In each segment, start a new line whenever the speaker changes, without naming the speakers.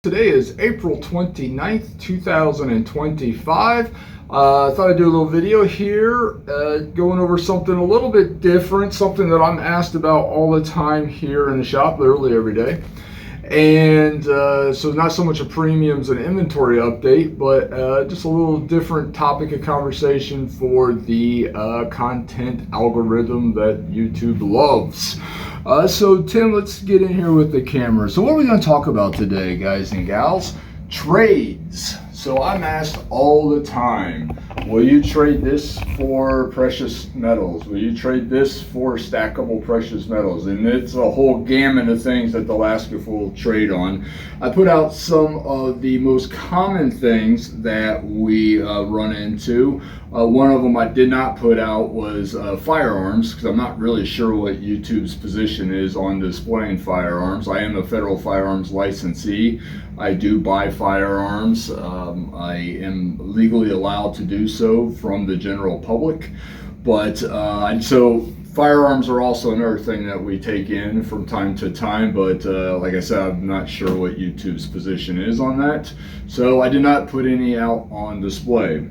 Today is April 29th, 2025. I thought I'd do a little video here going over something a little bit different, something that I'm asked about all the time here in the shop, literally every day. And so not so much a premiums and inventory update, but just a little different topic of conversation for the content algorithm that YouTube loves. So Tim, let's get in here with the camera. So what are we going to talk about today, guys and gals? Trades. So I'm asked all the time, will you trade this for precious metals? Will you trade this for stackable precious metals? And it's a whole gamut of things that they'll ask if we'll trade on. I put out some of the most common things that we run into. One of them I did not put out was firearms, because I'm not really sure what YouTube's position is on displaying firearms. I am a federal firearms licensee. I do buy firearms. I am legally allowed to do so from the general public. But so firearms are also another thing that we take in from time to time, but like I said, I'm not sure what YouTube's position is on that. So I did not put any out on display.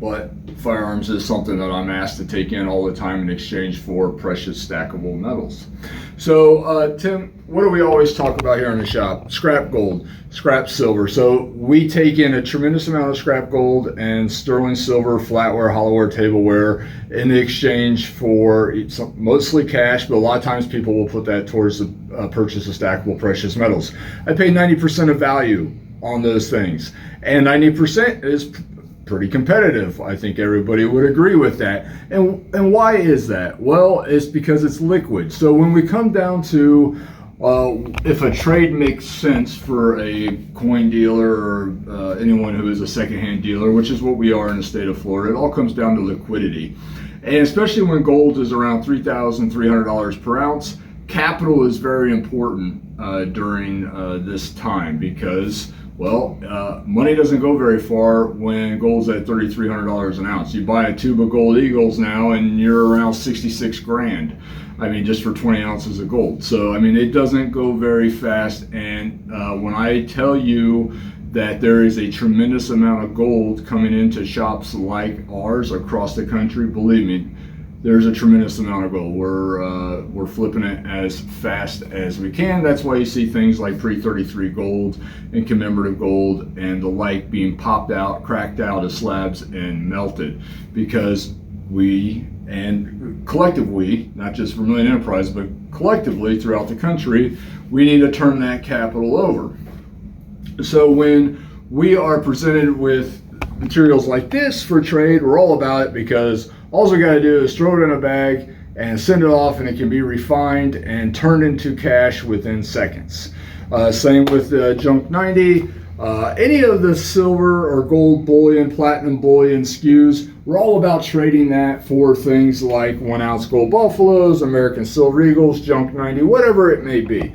But firearms is something that I'm asked to take in all the time in exchange for precious stackable metals. So Tim, what do we always talk about here in the shop? Scrap gold, scrap silver. So we take in a tremendous amount of scrap gold and sterling silver, flatware, hollowware, tableware in exchange for mostly cash, but a lot of times people will put that towards the purchase of stackable precious metals. I pay 90% of value on those things, and 90% is pretty competitive. I think everybody would agree with that. And why is that? Well, it's because it's liquid. So when we come down to if a trade makes sense for a coin dealer or anyone who is a secondhand dealer, which is what we are in the state of Florida, it all comes down to liquidity. And especially when gold is around $3,300 per ounce, capital is very important during this time, because money doesn't go very far when gold's at $3,300 an ounce. You buy a tube of gold Eagles now and you're around 66 grand. I mean, just for 20 ounces of gold. So, I mean, it doesn't go very fast. And when I tell you that there is a tremendous amount of gold coming into shops like ours across the country, believe me, there's a tremendous amount of gold. We're flipping it as fast as we can. That's why you see things like pre-33 gold and commemorative gold and the like being popped out, cracked out as slabs and melted, because we, and collectively, not just Vermillion Enterprises, but collectively throughout the country, we need to turn that capital over. So when we are presented with materials like this for trade, we're all about it, because all we got to do is throw it in a bag and send it off, and it can be refined and turned into cash within seconds. Same with Junk 90. Any of the silver or gold bullion, platinum bullion SKUs, we're all about trading that for things like 1 ounce gold buffaloes, American silver eagles, Junk 90, whatever it may be.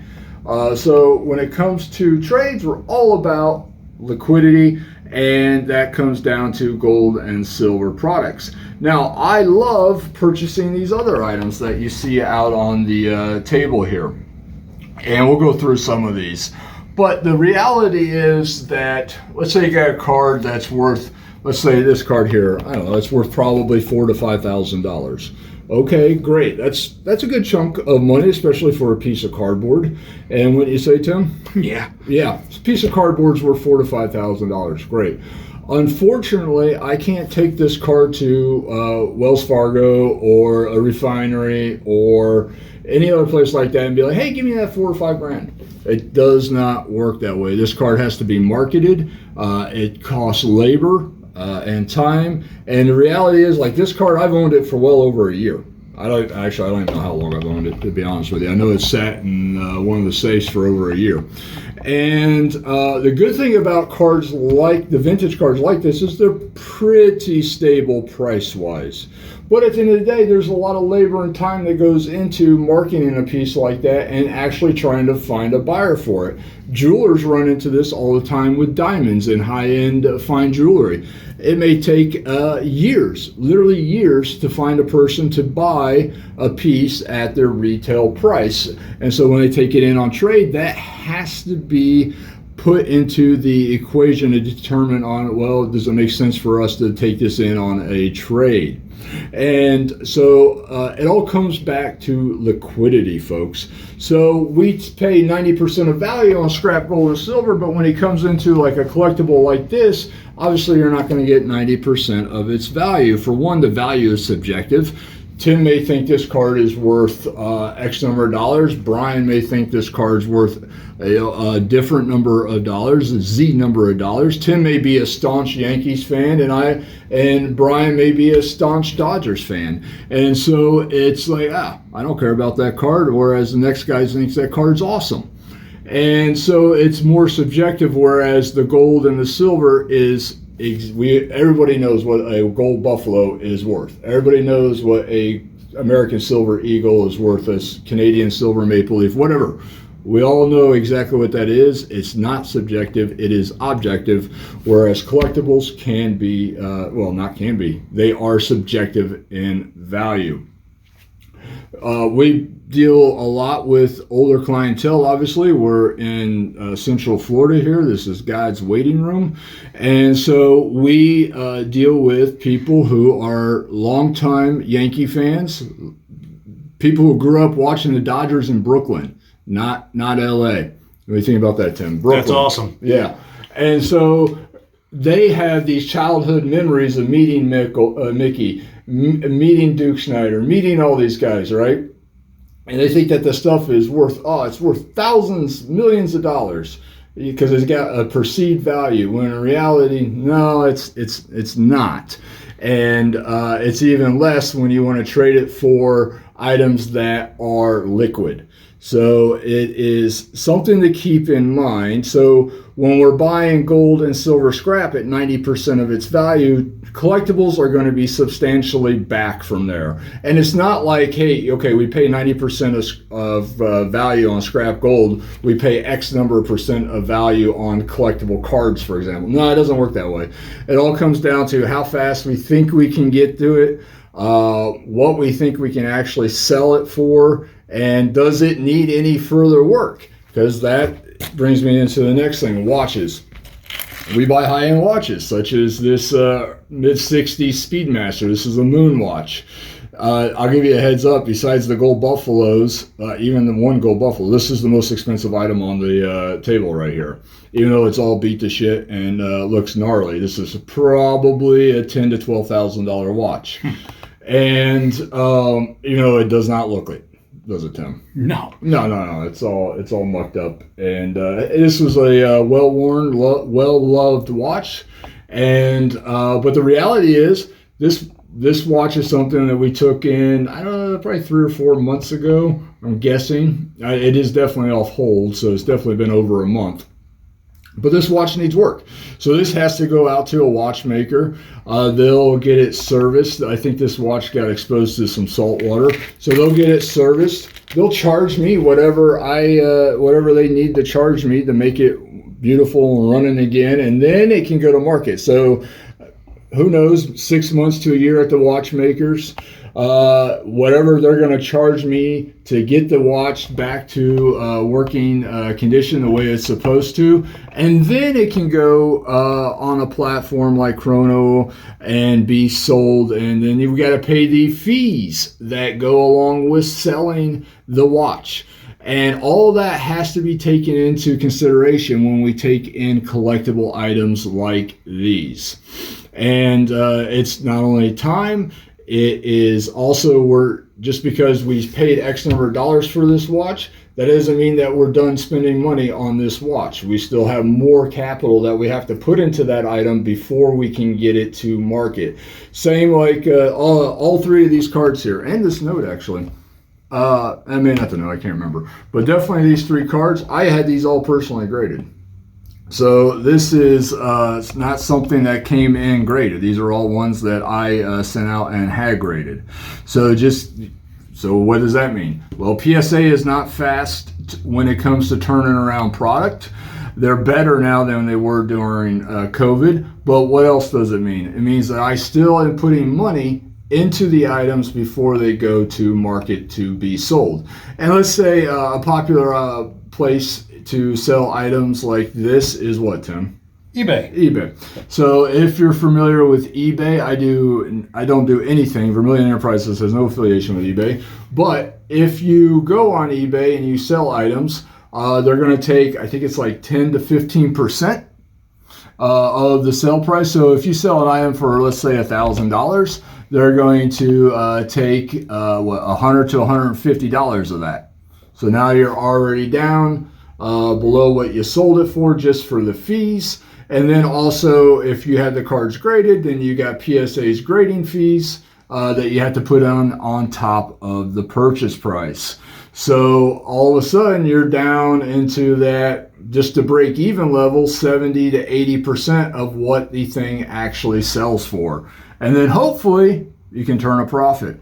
So when it comes to trades, we're all about liquidity, and that comes down to gold and silver products. Now, I love purchasing these other items that you see out on the table here, and we'll go through some of these. But the reality is that, let's say you got a card that's worth, let's say this card here, I don't know, it's worth probably $4,000 to $5,000. Okay, great. That's a good chunk of money, especially for a piece of cardboard. And what you say, Tim? Yeah, a piece of cardboard's worth $4,000 to $5,000. Great. Unfortunately, I can't take this card to Wells Fargo or a refinery or any other place like that and be like, hey, give me that $4 or $5 grand. It does not work that way. This card has to be marketed. It costs labor and time. And the reality is, like this card, I've owned it for well over a year. I don't even know how long I've owned it, to be honest with you. I know it's sat in one of the safes for over a year. And the good thing about cards like the vintage cards like this is they're pretty stable price-wise. But at the end of the day, there's a lot of labor and time that goes into marketing a piece like that and actually trying to find a buyer for it. Jewelers run into this all the time with diamonds and high-end fine jewelry. It may take years, literally years, to find a person to buy a piece at their retail price. And so when they take it in on trade, that has to be put into the equation to determine on, well, does it make sense for us to take this in on a trade? And so it all comes back to liquidity, folks. So we pay 90% of value on scrap gold and silver, but when it comes into like a collectible like this, obviously you're not going to get 90% of its value. For one, the value is subjective. Tim may think this card is worth X number of dollars. Brian may think this card's worth a different number of dollars, a Z number of dollars. Tim may be a staunch Yankees fan, and Brian may be a staunch Dodgers fan. And so it's like, I don't care about that card, whereas the next guy thinks that card's awesome. And so it's more subjective, whereas the gold and the silver is everybody knows what a gold buffalo is worth. Everybody knows what a American silver eagle is worth, a Canadian silver maple leaf, whatever. We all know exactly what that is. It's not subjective, it is objective, whereas collectibles can be, they are subjective in value. We deal a lot with older clientele, obviously. We're in Central Florida here. This is God's waiting room. And so we deal with people who are longtime Yankee fans, people who grew up watching the Dodgers in Brooklyn, not LA. What do you think about that, Tim? Brooklyn.
That's awesome.
Yeah. And so they have these childhood memories of meeting Mickey, meeting Duke Snyder, meeting all these guys, right? And they think that the stuff is worth, it's worth thousands, millions of dollars because it's got a perceived value, when in reality, no, it's not. And it's even less when you want to trade it for items that are liquid. So it is something to keep in mind. So when we're buying gold and silver scrap at 90% of its value, collectibles are going to be substantially back from there. And it's not like, hey, okay, we pay 90% of value on scrap gold, we pay X number of percent of value on collectible cards, for example. No, it doesn't work that way. It all comes down to how fast we think we can get to it, what we think we can actually sell it for, and does it need any further work? Because that brings me into the next thing, watches. We buy high-end watches, such as this mid-60s Speedmaster. This is a moon watch. I'll give you a heads up, besides the gold buffaloes, even the one gold buffalo, this is the most expensive item on the table right here. Even though it's all beat to shit and looks gnarly, this is probably a $10,000 to $12,000 watch. And, it does not look like, does it, Tim?
No.
It's all mucked up. And this was a well-worn, well-loved watch. And but the reality is, this watch is something that we took in, I don't know, probably 3 or 4 months ago, I'm guessing. It is definitely off hold, so it's definitely been over a month. But this watch needs work. So this has to go out to a watchmaker. They'll get it serviced. I think this watch got exposed to some salt water. So they'll get it serviced. They'll charge me whatever they need to charge me to make it beautiful and running again. And then it can go to market. So who knows, 6 months to a year at the watchmakers. Whatever they're going to charge me to get the watch back to working condition the way it's supposed to, and then it can go on a platform like Chrono and be sold, and then you've got to pay the fees that go along with selling the watch. And all of that has to be taken into consideration when we take in collectible items like these. And it's not only time, it is also, just because we paid X number of dollars for this watch, that doesn't mean that we're done spending money on this watch. We still have more capital that we have to put into that item before we can get it to market. Same like all 3 of these cards here, and this note actually. I may not know, I can't remember. But definitely these 3 cards, I had these all personally graded. So this is not something that came in graded. These are all ones that I sent out and had graded. So what does that mean? Well, PSA is not fast when it comes to turning around product. They're better now than they were during COVID. But what else does it mean? It means that I still am putting money into the items before they go to market to be sold. And let's say a popular place to sell items like this is what, Tim?
eBay.
So if you're familiar with eBay, I don't do anything. Vermillion Enterprises has no affiliation with eBay. But if you go on eBay and you sell items, they're going to take, I think it's like 10 to 15% of the sale price. So if you sell an item for, let's say, $1,000, they're going to take $100 to $150 of that. So now you're already down below what you sold it for just for the fees. And then also, if you had the cards graded, then you got PSA's grading fees that you have to put on top of the purchase price. So all of a sudden, you're down into that, just to break even level, 70 to 80% of what the thing actually sells for. And then hopefully, you can turn a profit.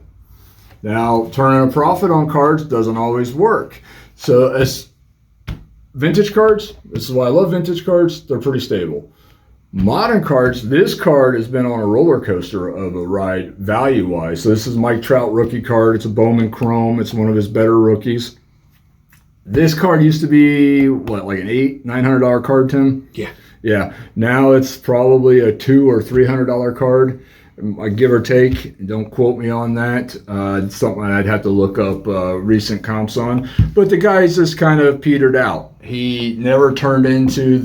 Now, turning a profit on cards doesn't always work. So as vintage cards, this is why I love vintage cards, they're pretty stable. Modern cards, this card has been on a roller coaster of a ride value-wise. So this is Mike Trout rookie card. It's a Bowman Chrome. It's one of his better rookies. This card used to be, what, like an $900 card, Tim? Yeah. Now it's probably a $200 or $300 card. Give or take, don't quote me on that. It's something I'd have to look up recent comps on. But the guy's just kind of petered out. He never turned into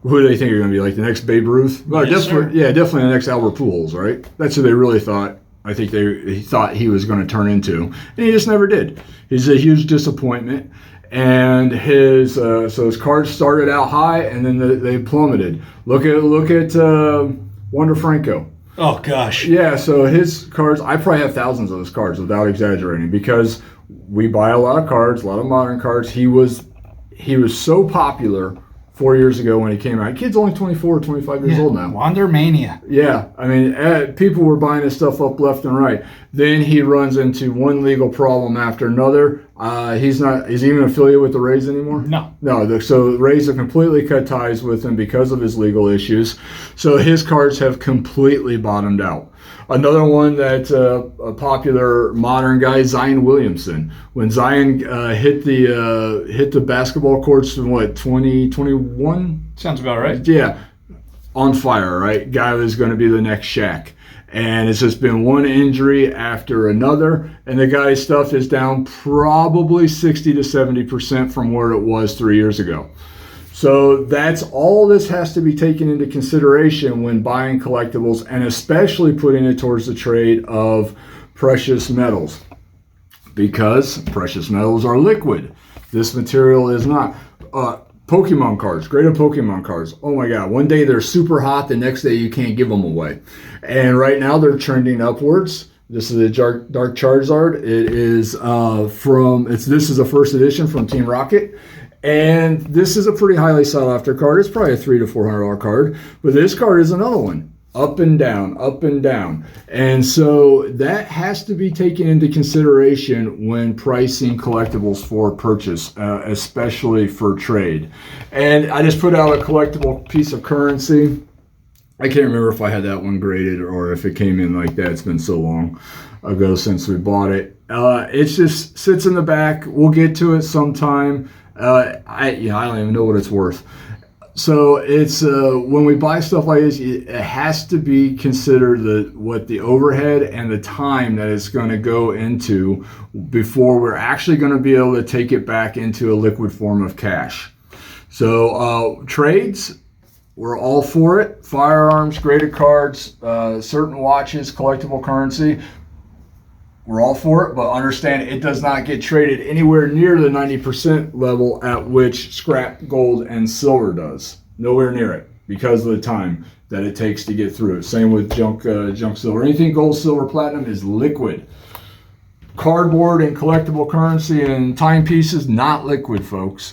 who do they think are going to be, like the next Babe Ruth? Well,
yes,
definitely the next Albert Pujols, right? That's who they really thought. I think he thought he was going to turn into, and he just never did. He's a huge disappointment. And his cards started out high, and then they plummeted. Look at Wander Franco.
Oh, gosh.
Yeah, so his cards, I probably have thousands of his cards without exaggerating, because we buy a lot of cards, a lot of modern cards. He was so popular 4 years ago when he came out. Kid's only 24 or 25 years old now.
Wander Mania.
Yeah, I mean, people were buying his stuff up left and right. Then he runs into one legal problem after another. Is he even affiliated with the Rays anymore?
No.
So the Rays have completely cut ties with him because of his legal issues. So his cards have completely bottomed out. Another one that's a popular modern guy, Zion Williamson. When Zion hit the basketball courts in 2021?
Sounds about right.
Yeah, on fire, right? Guy was going to be the next Shaq. And it's just been one injury after another, and the guy's stuff is down probably 60 to 70% from where it was 3 years ago. So that's all this has to be taken into consideration when buying collectibles, and especially putting it towards the trade of precious metals, because precious metals are liquid. This material is not. Pokemon cards, graded Pokemon cards. Oh my God, one day they're super hot, the next day you can't give them away. And right now they're trending upwards. This is a Dark Charizard. It is this is a first edition from Team Rocket. And this is a pretty highly sought after card. It's probably a $300 to $400 card. But this card is another one. Up and down, up and down. And so that has to be taken into consideration when pricing collectibles for purchase, especially for trade. And I just put out a collectible piece of currency. I can't remember if I had that one graded or if it came in like that. It's been so long ago since we bought it. It just sits in the back. We'll get to it sometime. I don't even know what it's worth. So it's when we buy stuff like this, it has to be considered what the overhead and the time that it's going to go into before we're actually going to be able to take it back into a liquid form of cash. So trades, we're all for it. Firearms, graded cards, certain watches, collectible currency. We're all for it, but understand it does not get traded anywhere near the 90% level at which scrap gold and silver does. Nowhere near it, because of the time that it takes to get through it. Same with junk silver. Anything gold, silver, platinum is liquid. Cardboard and collectible currency and timepieces, not liquid, folks.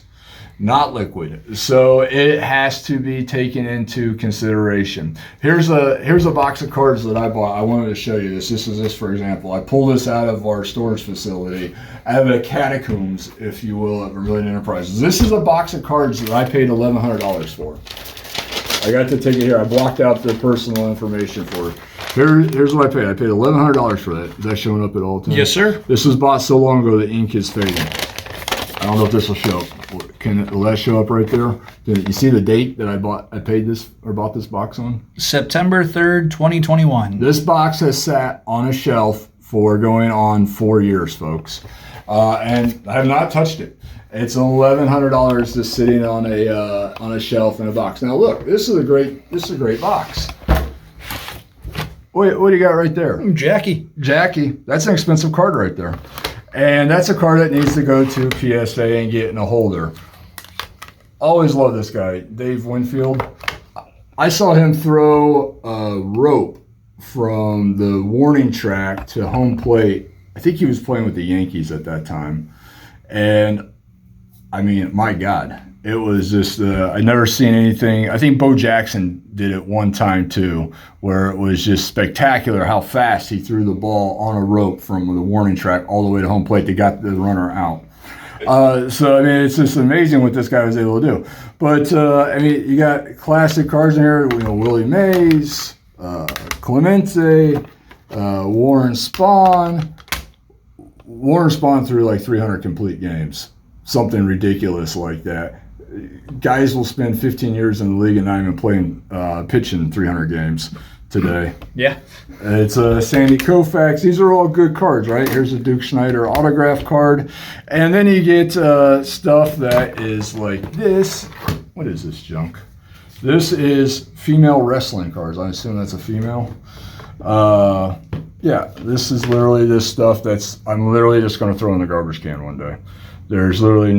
Not liquid. So it has to be taken into consideration. Here's a box of cards that I bought. I wanted to show you this. This is this, for example. I pulled this out of our storage facility. I have a catacombs, if you will, at Vermillion Enterprises. This is a box of cards that I paid $1,100 for. I got to take it here. I blocked out the personal information for it. Here's what I paid. I paid $1,100 for that. Is that showing up at all?
Yes, sir.
This was bought so long ago the ink is fading. I don't know if this will show up. Can the last show up right there? You see the date that I bought this box on?
September 3rd, 2021.
This box has sat on a shelf for going on 4 years, folks, and I have not touched it. It's $1,100 just sitting on a shelf in a box. Now look, this is a great box. What do you got right there?
Jackie.
That's an expensive card right there. And that's a card that needs to go to PSA and get in a holder. Always love this guy, Dave Winfield. I saw him throw a rope from the warning track to home plate. I think he was playing with the Yankees at that time. And I mean, my God, it was just, I'd never seen anything. I think Bo Jackson did it one time too, where it was just spectacular how fast he threw the ball on a rope from the warning track all the way to home plate. They got the runner out. So, I mean, it's just amazing what this guy was able to do. But, I mean, you got classic cards in here, Willie Mays, Clemente, Warren Spahn. Warren Spahn threw like 300 complete games. Something ridiculous like that. Guys will spend 15 years in the league and not even pitching 300 games today.
Yeah.
It's Sandy Koufax. These are all good cards, right? Here's a Duke Schneider autograph card. And then you get stuff that is like this. What is this junk? This is female wrestling cards. I assume that's a female. Yeah, this is literally this stuff I'm literally just going to throw in the garbage can one day. There's literally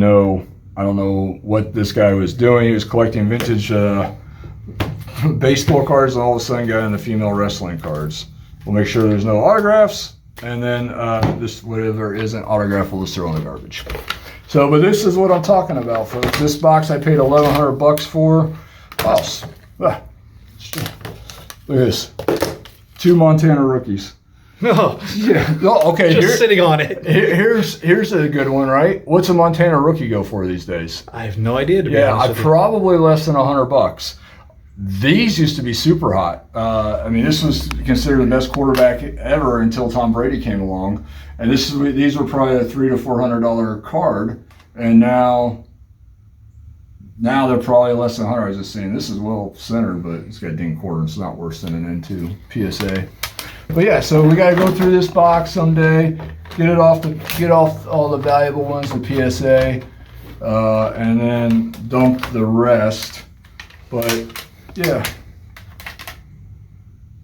I don't know what this guy was doing. He was collecting vintage baseball cards and all of a sudden got into female wrestling cards. We'll make sure there's no autographs, and then this whatever isn't autograph, we'll just throw in the garbage. So, but this is what I'm talking about, folks. This box I paid $1,100 for. Wow. Look at this. 2 Montana rookies.
No.
Yeah. Oh, okay.
Just sitting on it.
Here's a good one, right? What's a Montana rookie go for these days?
I have no idea, to be honest with you.
Probably less than $100. These used to be super hot. I mean, this was considered the best quarterback ever until Tom Brady came along, and these were probably a $300 to $400 card, and now they're probably less than 100. I was just saying this is well centered, but it's got ding quarter. It's not worth sending into PSA. But yeah, so we got to go through this box someday, get off all the valuable ones to PSA, and then dump the rest. But yeah,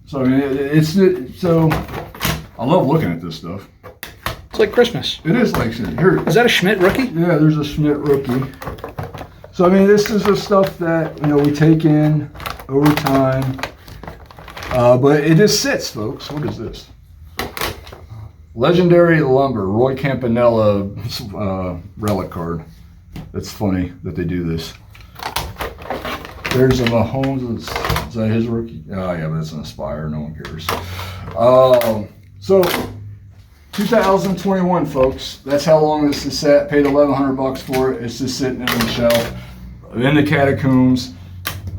so I mean, so I love looking at this stuff.
It's like Christmas.
It is like here.
Is that a Schmidt rookie?
Yeah, there's a Schmidt rookie. So I mean, this is the stuff that we take in over time. But it just sits, folks. What is this? Legendary Lumber, Roy Campanella relic card. That's funny that they do this. There's a Mahomes. Is that his rookie? Oh, yeah, but it's an Aspire. No one cares. So, 2021, folks. That's how long this is set. Paid $1,100 for it. It's just sitting in the shelf. In the catacombs.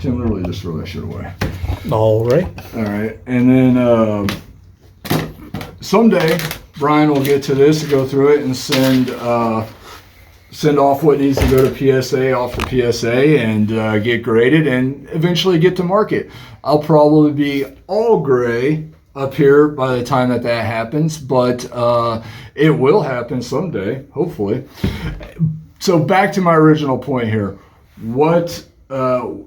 Tim literally just throw that shit away.
All right.
And then someday Brian will get to this and go through it and send off what needs to go to PSA off to PSA and get graded and eventually get to market. I'll probably be all gray up here by the time that happens, but it will happen someday, hopefully. So back to my original point here. What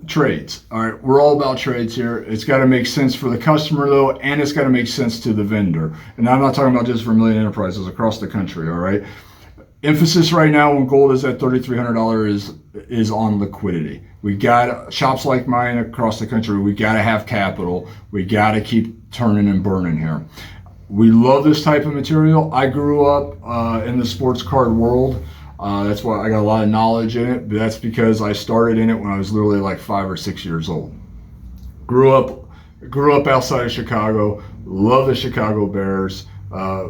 trades? All right, we're all about trades here. It's got to make sense for the customer though, and it's got to make sense to the vendor. And I'm not talking about just Vermillion Enterprises across the country. All right. Emphasis right now when gold is at $3,300 is on liquidity. We got shops like mine across the country. We got to have capital. We got to keep turning and burning here. We love this type of material. I grew up in the sports card world. That's why I got a lot of knowledge in it, but that's because I started in it when I was literally like 5 or 6 years old. Grew up outside of Chicago, love the Chicago Bears.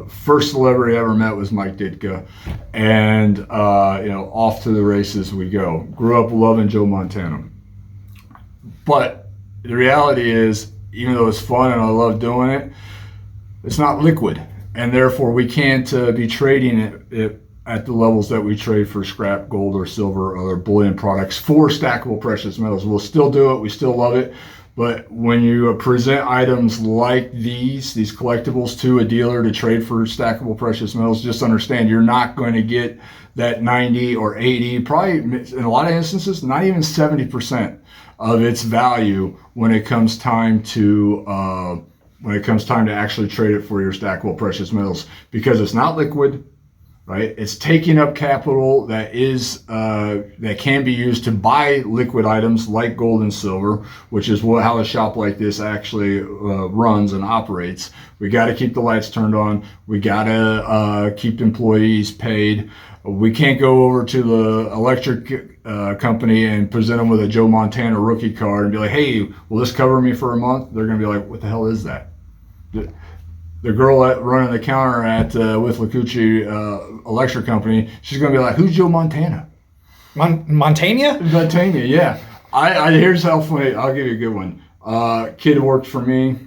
First celebrity I ever met was Mike Ditka, and off to the races we go. Grew up loving Joe Montana. But the reality is, even though it's fun and I love doing it, it's not liquid, and therefore we can't be trading it at the levels that we trade for scrap, gold, or silver, or other bullion products for stackable precious metals. We'll still do it. We still love it. But when you present items like these collectibles to a dealer to trade for stackable precious metals, just understand you're not going to get that 90 or 80, probably in a lot of instances, not even 70% of its value when it comes time to actually trade it for your stackable precious metals, because it's not liquid. Right, it's taking up capital that can be used to buy liquid items like gold and silver, which is how a shop like this actually runs and operates. We got to keep the lights turned on. We got to keep employees paid. We can't go over to the electric company and present them with a Joe Montana rookie card and be like, "Hey, will this cover me for a month?" They're going to be like, "What the hell is that?" The girl running the counter at with Lacucci Electric Company, she's going to be like, "Who's Joe Montana?"
Montana?
Montana, yeah. Here's how funny. I'll give you a good one. Kid worked for me.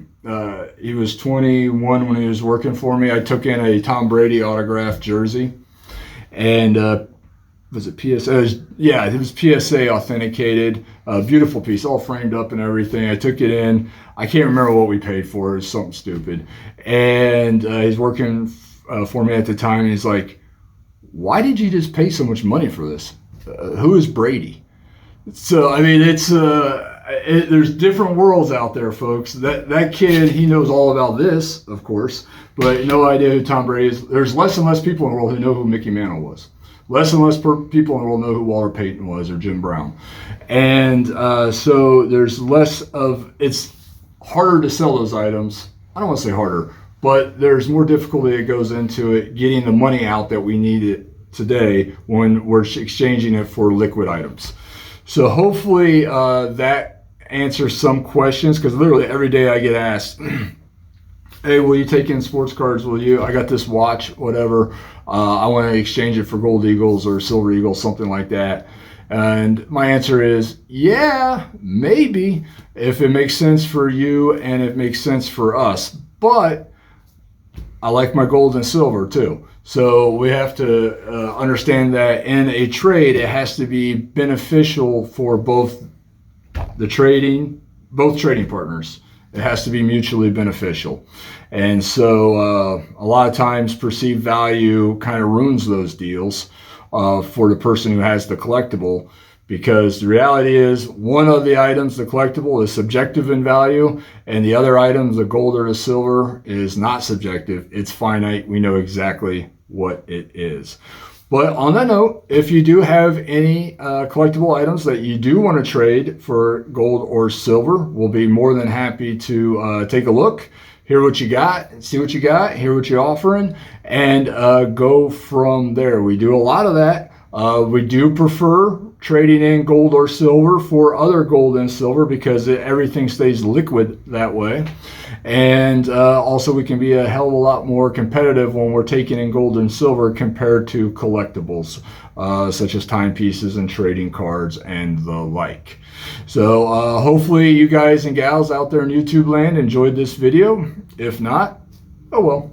He was 21 when he was working for me. I took in a Tom Brady autographed jersey, and was it PSA? It was PSA authenticated. Beautiful piece, all framed up and everything. I took it in. I can't remember what we paid for it. It was something stupid. And he's working for me at the time, and he's like, "Why did you just pay so much money for this? Who is Brady?" So, I mean, there's different worlds out there, folks. That kid, he knows all about this, of course, but no idea who Tom Brady is. There's less and less people in the world who know who Mickey Mantle was. Less and less people in the world know who Walter Payton was or Jim Brown. And so there's less of, it's harder to sell those items. I don't want to say harder, but there's more difficulty that goes into it, getting the money out that we need it today when we're exchanging it for liquid items. So hopefully that answers some questions, because literally every day I get asked, "Hey, will you take in sports cards? I got this watch, whatever. I want to exchange it for gold eagles or silver eagles, something like that." And my answer is, yeah, maybe, if it makes sense for you and it makes sense for us. But I like my gold and silver too. So we have to understand that in a trade, it has to be beneficial for both trading partners. It has to be mutually beneficial. And so a lot of times perceived value kind of ruins those deals for the person who has the collectible, because the reality is one of the items, the collectible, is subjective in value, and the other item, the gold or the silver, is not subjective. It's finite. We know exactly what it is. But on that note, if you do have any collectible items that you do want to trade for gold or silver, we'll be more than happy to take a look, hear what you got, see what you got, hear what you're offering, and go from there. We do a lot of that. We do prefer trading in gold or silver for other gold and silver, because everything stays liquid that way. And also we can be a hell of a lot more competitive when we're taking in gold and silver compared to collectibles, such as timepieces and trading cards and the like. So hopefully you guys and gals out there in YouTube land enjoyed this video. If not, oh well.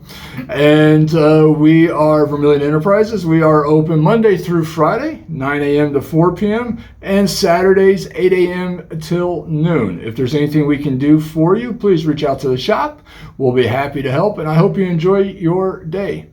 And we are Vermillion Enterprises. We are open Monday through Friday, 9 a.m. to 4 p.m. and Saturdays, 8 a.m. till noon. If there's anything we can do for you, please reach out to the shop. We'll be happy to help, and I hope you enjoy your day.